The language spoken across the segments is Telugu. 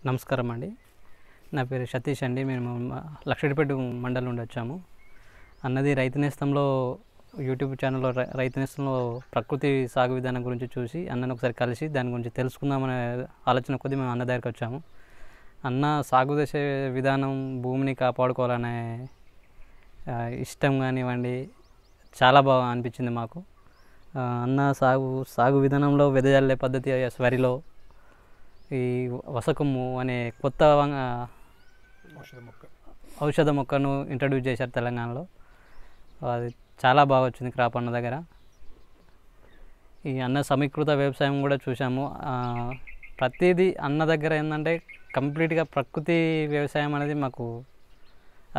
నమస్కారం అండి. నా పేరు సతీష్ అండి. మేము లక్షడిపేట మండలం నుండి వచ్చాము. అన్నది రైతు నేస్తంలో యూట్యూబ్ ఛానల్లో రైతు నేస్తంలో ప్రకృతి సాగు విధానం గురించి చూసి అన్నను ఒకసారి కలిసి దాని గురించి తెలుసుకుందామనే ఆలోచన కొద్దీ మేము అన్న దగ్గరికి వచ్చాము. అన్న సాగు చేసే విధానం, భూమిని కాపాడుకోవాలనే ఇష్టం కానివ్వండి, చాలా బాగా అనిపించింది మాకు. అన్న సాగు విధానంలో వెదజల్లే పద్ధతి, వరిలో ఈ వసకము అనే కొత్త ఔషధ మొక్కను ఇంట్రడ్యూస్ చేశారు తెలంగాణలో. అది చాలా బాగా వచ్చింది క్రాప్ అన్న దగ్గర. ఈ అన్న సమీకృత వ్యవసాయం కూడా చూసాము. ప్రతిదీ అన్న దగ్గర ఏంటంటే కంప్లీట్గా ప్రకృతి వ్యవసాయం అనేది మాకు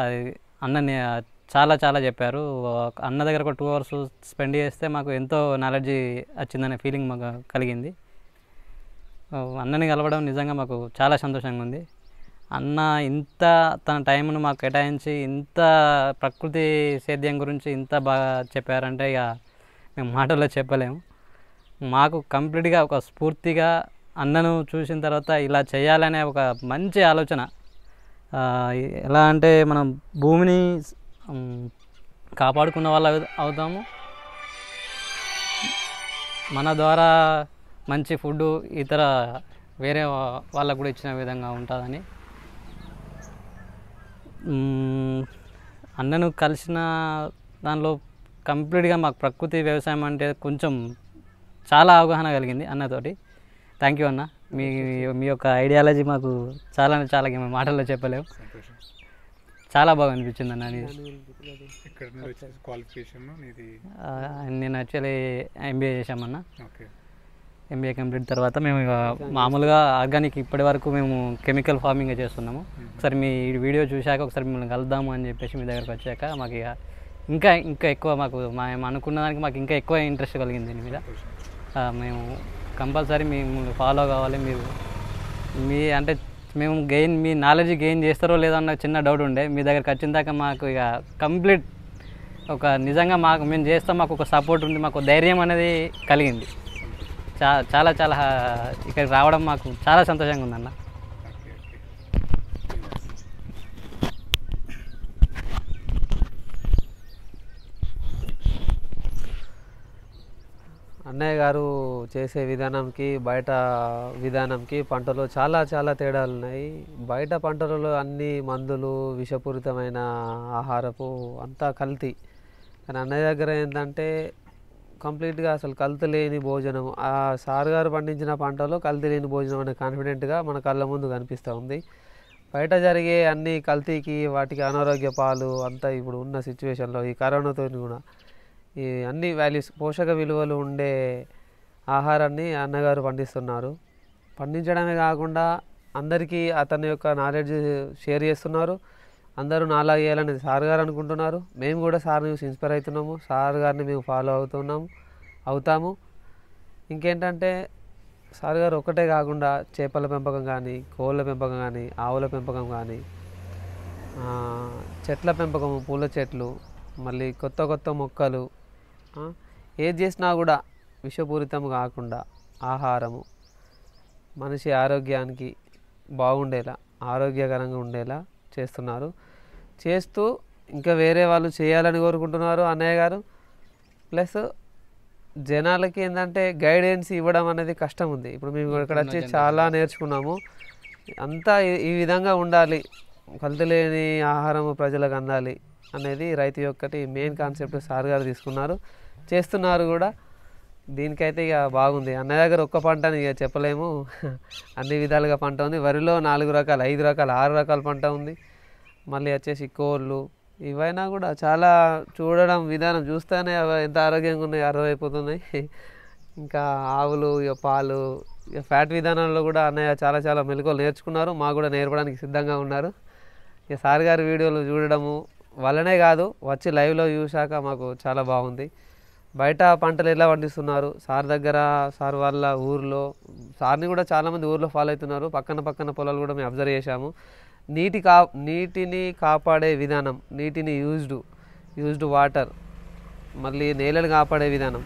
అది అన్నని చాలా చాలా చెప్పారు. అన్న దగ్గర ఒక 2 hours స్పెండ్ చేస్తే మాకు ఎంతో నాలెడ్జ్ వచ్చిందనే ఫీలింగ్ మాకు కలిగింది. అన్నని కలవడం నిజంగా మాకు చాలా సంతోషంగా ఉంది. అన్న ఇంత తన టైంను మాకు కేటాయించి ఇంత ప్రకృతి సేద్యం గురించి ఇంత బాగా చెప్పారంటే ఇక మేము మాటల్లో చెప్పలేము. మాకు కంప్లీట్గా ఒక స్ఫూర్తిగా అన్నను చూసిన తర్వాత ఇలా చేయాలనే ఒక మంచి ఆలోచన. ఎలా అంటే మనం భూమిని కాపాడుకున్న వాళ్ళు అవుతాము, మన ద్వారా మంచి ఫుడ్ ఇతర వేరే వాళ్ళకు కూడా ఇచ్చిన విధంగా ఉంటుందని. అన్నను కలిసిన దానిలో కంప్లీట్గా మాకు ప్రకృతి వ్యవసాయం అంటే కొంచెం చాలా అవగాహన కలిగింది అన్నతోటి. థ్యాంక్ యూ అన్న. మీ యొక్క ఐడియాలజీ మాకు చాలా చాలా మాటల్లో చెప్పలేము. చాలా బాగా అనిపించింది అన్న. నేను యాక్చువల్లీ ఎంబీఏ చేశామన్నా. ఎంబీఏ కంప్లీట్ తర్వాత మేము ఇక మామూలుగా ఆర్గానిక్ ఇప్పటి వరకు మేము కెమికల్ ఫార్మింగ్ చేస్తున్నాము. ఒకసారి మీ వీడియో చూశాక ఒకసారి మిమ్మల్ని కలుద్దాము అని చెప్పేసి మీ దగ్గరకు వచ్చాక మాకు ఇక ఇంకా ఎక్కువ మేము అనుకున్న దానికి మాకు ఇంకా ఎక్కువ ఇంట్రెస్ట్ కలిగింది దీని మీద. మేము కంపల్సరీ మిమ్మల్ని ఫాలో కావాలి. అంటే మేము మీ నాలెడ్జ్ గెయిన్ చేస్తారో లేదో అన్న చిన్న డౌట్ ఉండే. మీ దగ్గరికి వచ్చిన దాకా మాకు ఇక కంప్లీట్ నిజంగా మేము చేస్తాం, మాకు ఒక సపోర్ట్ ఉంది, మాకు ధైర్యం అనేది కలిగింది. చాలా చాలా ఇక్కడికి రావడం మాకు చాలా సంతోషంగా ఉందన్న. అన్నయ్య గారు చేసే విధానంకి బయట విధానంకి పంటలో చాలా చాలా తేడాలు ఉన్నాయి. బయట పంటలలో అన్ని మందులు, విషపూరితమైన ఆహారపు అంతా కల్తీ. కానీ అన్నయ్య దగ్గర ఏంటంటే కంప్లీట్గా అసలు కల్తీ లేని భోజనం. ఆ సార్ గారు పండించిన పంటలో కల్తీ లేని భోజనం అనే కాన్ఫిడెంట్గా మన కళ్ళ ముందు కనిపిస్తూ ఉంది. బయట జరిగే అన్ని కల్తీకి వాటికి అనారోగ్య పాలు అంతా ఇప్పుడు ఉన్న సిచ్యువేషన్లో ఈ కరోనాతో కూడా ఈ అన్ని వాల్యూస్, పోషక విలువలు ఉండే ఆహారాన్ని అన్నగారు పండిస్తున్నారు. పండించడమే కాకుండా అందరికీ అతని యొక్క నాలెడ్జ్ షేర్ చేస్తున్నారు. అందరూ నాలా చేయాలని సార్ గారు అనుకుంటున్నారు. మేము కూడా సార్ని చూసి ఇన్స్పైర్ అవుతున్నాము. సార్ గారిని మేము ఫాలో అవుతాము. ఇంకేంటంటే సార్ గారు ఒక్కటే కాకుండా చేపల పెంపకం కానీ, కోళ్ళ పెంపకం కానీ, ఆవుల పెంపకం కానీ, చెట్ల పెంపకము, పూల చెట్లు, మళ్ళీ కొత్త కొత్త మొక్కలు, ఏది చేసినా కూడా విషపూరితం కాకుండా ఆహారము మనిషి ఆరోగ్యానికి బాగుండేలా, ఆరోగ్యకరంగా ఉండేలా చేస్తూ ఇంకా వేరే వాళ్ళు చేయాలని కోరుకుంటున్నారు అన్నయ్య గారు. ప్లస్ జనాలకి ఏంటంటే గైడెన్స్ ఇవ్వడం అనేది కష్టం ఉంది. ఇప్పుడు మేము ఇక్కడ వచ్చి చాలా నేర్చుకున్నాము. అంతా ఈ విధంగా ఉండాలి, కల్తీ లేని ఆహారం ప్రజలకు అందాలి అనేది రైతు యొక్కటి మెయిన్ కాన్సెప్ట్ సార్ గారు తీసుకున్నారు, చేస్తున్నారు కూడా. దీనికైతే ఇక బాగుంది. అన్నయ్య దగ్గర ఒక్క పంటని ఇక చెప్పలేము, అన్ని విధాలుగా పంట ఉంది. వరిలో 4 రకాలు, 5 రకాలు, 6 రకాల పంట ఉంది. మళ్ళీ వచ్చేసి కోళ్ళు, ఇవైనా కూడా చాలా చూడడం విధానం చూస్తేనే ఎంత ఆరోగ్యంగా ఉన్నాయి, అర్థమైపోతున్నాయి. ఇంకా ఆవులు, ఇక పాలు, ఇక ఫ్యాట్ విధానంలో కూడా అన్నయ్య చాలా చాలా మెలకువలు నేర్చుకున్నారు. మాకు కూడా నేర్పడానికి సిద్ధంగా ఉన్నారు. ఇక సార్ గారి వీడియోలు చూడడము వల్లనే కాదు, వచ్చి లైవ్లో చూశాక మాకు చాలా బాగుంది. బయట పంటలు ఎలా పండిస్తున్నారు, సార్ దగ్గర, సార్ వాళ్ళ ఊర్లో, సార్ని కూడా చాలామంది ఊర్లో ఫాలో అవుతున్నారు. పక్కన పొలాలు కూడా మేము అబ్జర్వ్ చేశాము. నీటిని కాపాడే విధానం, నీటిని యూజ్డ్ వాటర్, మళ్ళీ నేలను కాపాడే విధానం,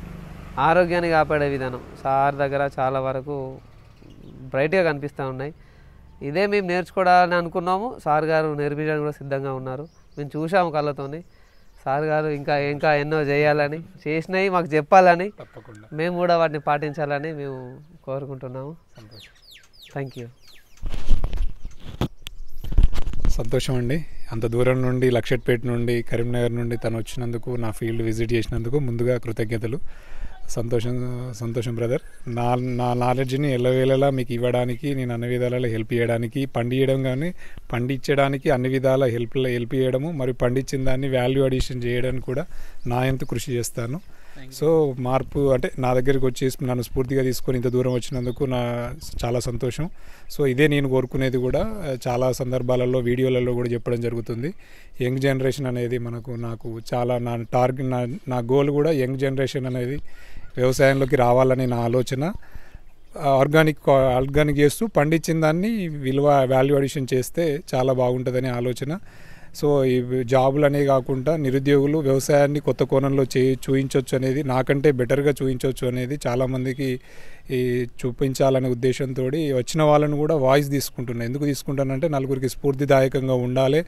ఆరోగ్యాన్ని కాపాడే విధానం సార్ దగ్గర చాలా వరకు బ్రైట్గా కనిపిస్తూ ఉన్నాయి. ఇదే మేము నేర్చుకోవాలని అనుకున్నాము. సార్ గారు నేర్పించడానికి కూడా సిద్ధంగా ఉన్నారు. మేము చూసాము కళ్ళతోని. సార్ గారు ఇంకా ఇంకా ఎన్నో చేయాలని, చేసినవి మాకు చెప్పాలని, మేము కూడా వాటిని పాటించాలని మేము కోరుకుంటున్నాము. Thank you. సంతోషం అండి. అంత దూరం నుండి లక్షట్పేట నుండి కరీంనగర్ నుండి తను వచ్చినందుకు, నా ఫీల్డ్ విజిట్ చేసినందుకు ముందుగా కృతజ్ఞతలు. సంతోషం బ్రదర్. నా నాలెడ్జ్ని ఎల్లవేళలా మీకు ఇవ్వడానికి, నేను అన్ని విధాలలో హెల్ప్ చేయడానికి, పండించడానికి అన్ని విధాల హెల్ప్ చేయడము, మరియు పండించిన దాన్ని వాల్యూ అడిషన్ చేయడానికి కూడా నా ఎంత కృషి చేస్తాను. సో మార్పు అంటే నా దగ్గరికి వచ్చేసి నన్ను స్ఫూర్తిగా తీసుకొని ఇంత దూరం వచ్చినందుకు చాలా సంతోషం. సో ఇదే నేను కోరుకునేది కూడా. చాలా సందర్భాలలో వీడియోలలో కూడా చెప్పడం జరుగుతుంది. యంగ్ జనరేషన్ అనేది నాకు చాలా నా టార్గెట్, నా గోల్ కూడా యంగ్ జనరేషన్ అనేది వ్యవసాయంలోకి రావాలని నా ఆలోచన. ఆర్గానిక్ చేస్తూ పండించిన దాన్ని వాల్యూ అడిషన్ చేస్తే చాలా బాగుంటుందని ఆలోచన. సో ఈ జాబులు కాకుండా నిరుద్యోగులు వ్యవసాయాన్ని కొత్త కోణంలో చూపించవచ్చు అనేది, నాకంటే బెటర్గా చూపించవచ్చు అనేది చాలామందికి చూపించాలనే ఉద్దేశంతో వచ్చిన వాళ్ళని కూడా వాయిస్ తీసుకుంటున్నాను. ఎందుకు తీసుకుంటానంటే నలుగురికి స్ఫూర్తిదాయకంగా ఉండాలి.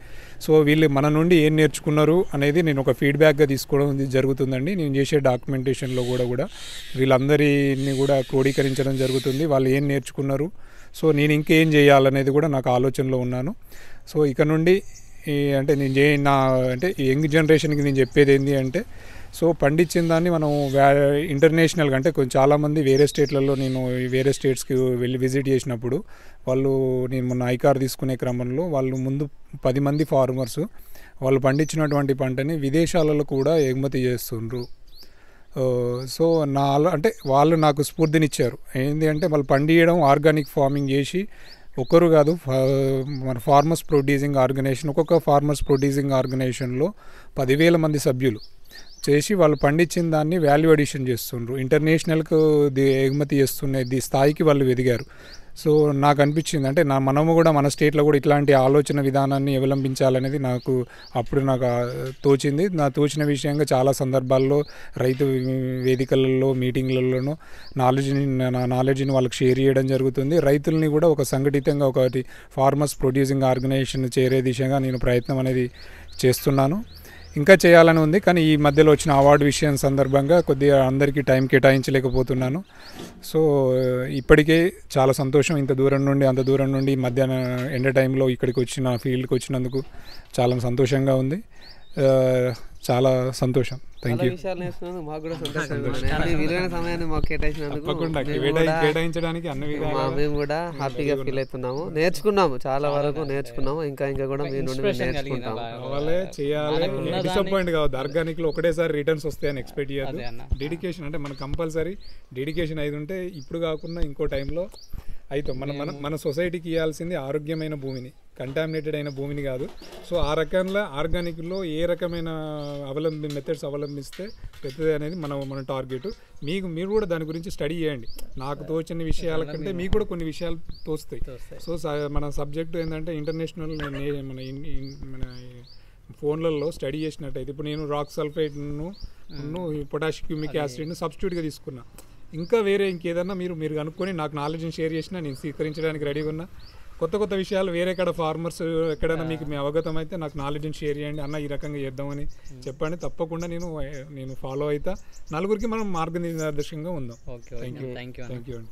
సో వీళ్ళు మన నుండి ఏం నేర్చుకున్నారు అనేది నేను ఒక ఫీడ్బ్యాక్గా తీసుకోవడం జరుగుతుందండి. నేను చేసే డాక్యుమెంటేషన్లో కూడా వీళ్ళందరినీ కూడా క్రోడీకరించడం జరుగుతుంది. వాళ్ళు ఏం నేర్చుకున్నారు, సో నేను ఇంకేం చేయాలనేది కూడా నాకు ఆలోచనలో ఉన్నాను. సో ఇక నుండి అంటే అంటే యంగ్ జనరేషన్కి నేను చెప్పేది ఏంటి అంటే, సో పండించిన దాన్ని మనం ఇంటర్నేషనల్గా అంటే చాలామంది వేరే స్టేట్లలో, నేను వేరే స్టేట్స్కి వెళ్ళి విజిట్ చేసినప్పుడు నేను మొన్న ఐకార్ తీసుకునే క్రమంలో వాళ్ళు ముందు 10 మంది ఫార్మర్స్ వాళ్ళు పండించినటువంటి పంటని విదేశాలలో కూడా ఎగుమతి చేస్తుండ్రు. సో అంటే వాళ్ళు నాకు స్ఫూర్తినిచ్చారు. ఏంటి అంటే వాళ్ళు పండియడం, ఆర్గానిక్ ఫార్మింగ్ చేసి ఒకరు కాదు, మన ఫార్మర్స్ ప్రొడ్యూసింగ్ ఆర్గనైజేషన్, ఒక్కొక్క ఫార్మర్స్ ప్రొడ్యూసింగ్ ఆర్గనైజేషన్లో 10,000 మంది సభ్యులు చేసి వాళ్ళు పండించిన దాన్ని వాల్యూ అడిషన్ చేస్తుండ్రు, ఇంటర్నేషనల్కు ఎగుమతి చేస్తున్న స్థాయికి వాళ్ళు ఎదిగారు. సో నాకు అనిపించింది అంటే మనము కూడా మన స్టేట్లో కూడా ఇట్లాంటి ఆలోచన విధానాన్ని అవలంబించాలనేది నాకు తోచింది. తోచిన విషయంగా చాలా సందర్భాల్లో రైతు వేదికలలో, మీటింగ్లలోనూ నా నాలెడ్జ్ని వాళ్ళకి షేర్ చేయడం జరుగుతుంది. రైతుల్ని కూడా ఒక సంఘటితంగా ఒకటి ఫార్మర్స్ ప్రొడ్యూసింగ్ ఆర్గనైజేషన్ చేరే దిశగా నేను ప్రయత్నం అనేది చేస్తున్నాను. ఇంకా చేయాలని ఉంది, కానీ ఈ మధ్యలో వచ్చిన అవార్డు విషయం సందర్భంగా కొద్దిగా అందరికీ టైం కేటాయించలేకపోతున్నాను. సో ఇప్పటికే చాలా సంతోషం. అంత దూరం నుండి మధ్యాహ్నం ఎండ టైంలో ఇక్కడికి ఫీల్డ్కి వచ్చినందుకు చాలా సంతోషంగా ఉంది. చాలా సంతోషం. Thank you. మాకు కూడా సంతోషం. విలువైన సమయాన్ని మాకు కేటాయించడానికి మేము కూడా హ్యాపీగా ఫీల్ అవుతున్నాము. నేర్చుకున్నాము, చాలా వరకు నేర్చుకున్నాము. ఇంకా కూడా మీ నుండి నేర్చుకుంటాము. చేయాలి, డిసప్పాయింట్ కావద్దు. ఆర్గానిక్ లో ఒకటేసారి రిటర్న్స్ వస్తాయని ఎక్స్పెక్ట్ చేయద్దు. డెడికేషన్ అంటే మన కంపల్సరీ డెడికేషన్ అయితే ఉంటే ఇప్పుడు కాకుండా ఇంకో టైంలో అయితే మన సొసైటీకి ఇవ్వాల్సింది ఆరోగ్యమైన భూమిని, కంటామినేటెడ్ అయిన భూమిని కాదు. సో ఆ రకంగా ఆర్గానిక్లో ఏ రకమైన మెథడ్స్ అవలంబిస్తే పెద్దది అనేది మన టార్గెట్. మీరు కూడా దాని గురించి స్టడీ చేయండి. నాకు తోచిన విషయాల కంటే మీకు కూడా కొన్ని విషయాలు తోస్తాయి. సో మన సబ్జెక్టు ఏంటంటే ఇంటర్నేషనల్ మన ఫోన్లలో స్టడీ చేసినట్టయితే ఇప్పుడు నేను రాక్ సల్ఫేట్ను పొటాషియం క్యూమిక్ యాసిడ్ను సబ్స్టిట్యూట్గా తీసుకున్నా. ఇంకా వేరే ఇంకేదన్నా మీరు కనుక్కొని నాకు నాలెడ్జ్ని షేర్ చేసినా నేను స్వీకరించడానికి రెడీగా ఉన్నా. కొత్త విషయాలు వేరే కాడ ఫార్మర్స్ ఎక్కడైనా మీకు మీ అవగతం అయితే నాకు నాలెడ్జ్ని షేర్ చేయండి, అన్న ఈ రకంగా చేద్దామని చెప్పండి. తప్పకుండా నేను ఫాలో అవుతా. నలుగురికి మనం మార్గనిర్దేశంగా ఉందాం. Thank you. అండి.